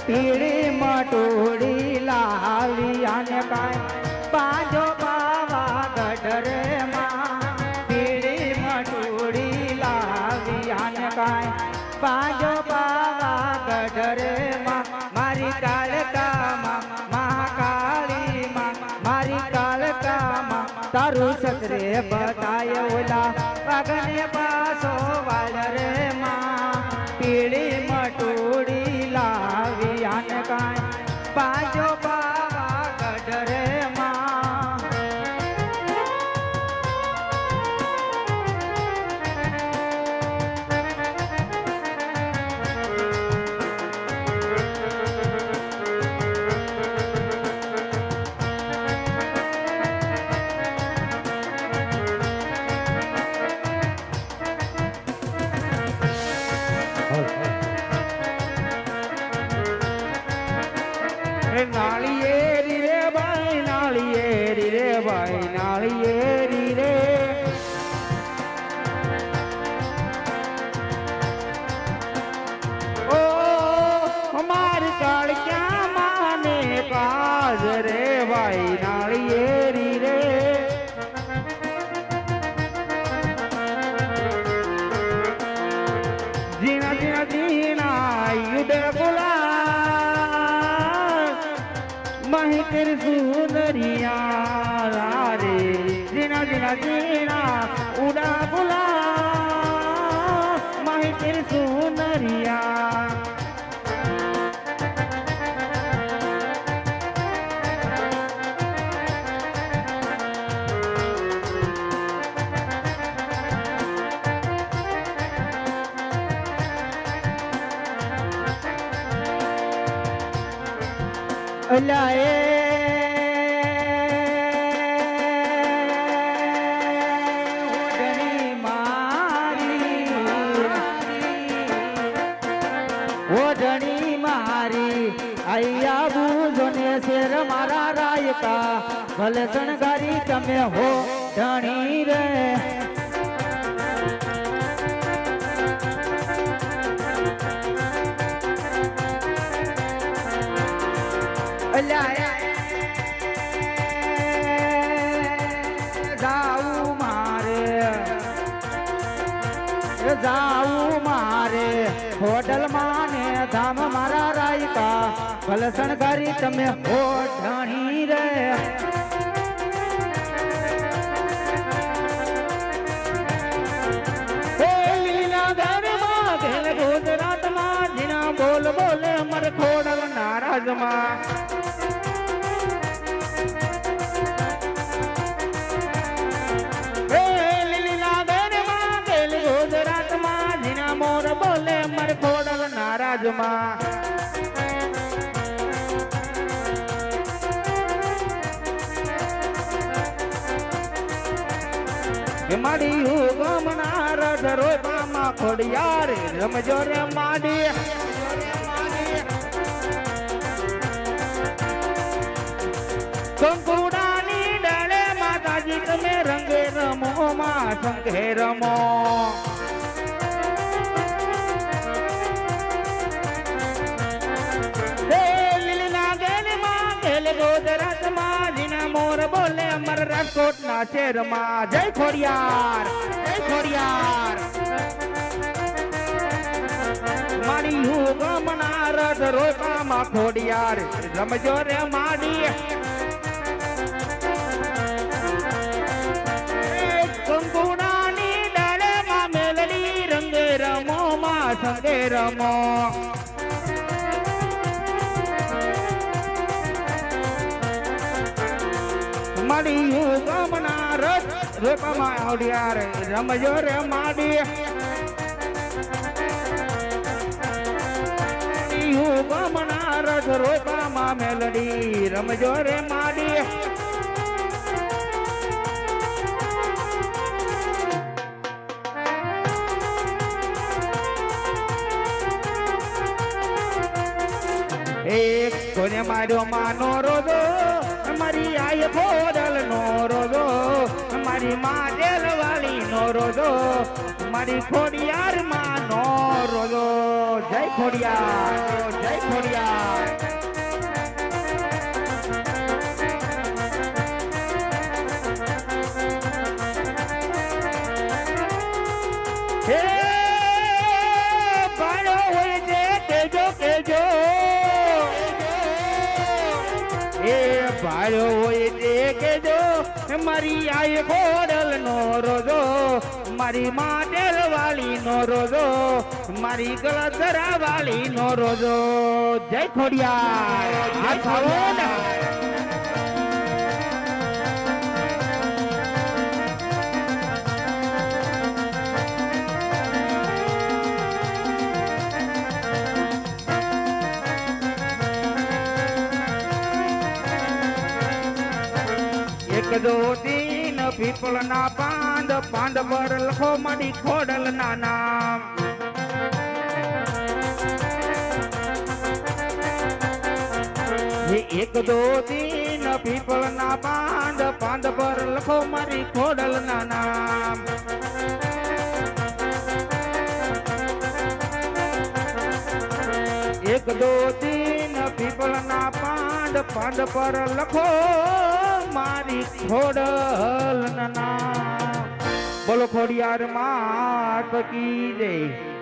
પીળી મટોડી લાવી અને કાંઈ પાજો પાવા ગઢરે માં પીળી મટોડી લાવી અને કાંઈ પાજો પાવા ગઢરે માં મારી કાળકામાં મહાકાળી માં મારી કાળકામાં તારું સતરે બતાય ઓલા વાગને પાસો વાળ રે માં પીળી મટોડી લાવી આને કાંઈ પાજો પાવા ગઢરે માં નાળિયેરી રે ભાઈ નાળિયેરી રે ભાઈ નાળિયેરી રે ઓ અમારી કાળક્યા માને કાજ રે ભાઈ નાળિયેરી રે જીણા જીણા જીણા યુદ્ધ ગુલા महिकर सुंदरिया रे जीना जीना जीना उड़ा बुला महिकर सुंदरिया लाए ओढ़नी मारी आया बूझने शेर मारा राय का भले शणगारी तमे हो धनी रे जाऊ मारे होटल माने धाम मारा रायका भले शणगारी तमे हो धनी रे गुजरात में जिना बोल बोले मर खोडल नाराज मां मोर बोले मर खोडल नाराज मां माड़ी गम नारद रोपा मां खोड़िया रे रमजो रे माड़ी कंकुड़ानी डाले माता जी तुम्हें रंगे रमो मां संगे रमो गुजरात में जिना मोर बोले अमर राजकोट ना शेर में जय खोड़ियार मारी गम नारद रोपा मा खोड़ियार रमजो रे माड़ी कंकुड़ानी डाले मा मेलडी रंगे रमो मा संगे रमो माड़ी गम नारद रोपा मा खोड़ियार रमजो रे माड़ी गम नारद रोपा मा मेलडी रमजो रे माड़ी एक कोने मारो मानो रोदो मारी आय खोडल नो रोदो રોજો મારી ખોડિયાર માં નો રોજો જય ખોડિયાર જય ખોડિયાર હે બાળો હોય જે કેજો કેજો એ બાળો હોય જે કેજો મારી આય ખોડલ નો રોજો મારી માટેલ વાલી નો રોજો મારી ગળધરા વાલી નો રોજો જય ખોડિયાર આ ખાવો ને એક દો તીન પીપળ ના પાંદ પાંદ પર લખો મારી ખોડલ ના નામ એક દો તીન પીપળ ના પાંદ પાંદ પર લખો મારી ખોડલ ના નામ એક દો તીન પીપળ ના પાંદ પાંદ પર લખો મારી ખોડલ ના નામ બોલો ખોડિયાર માત કી જય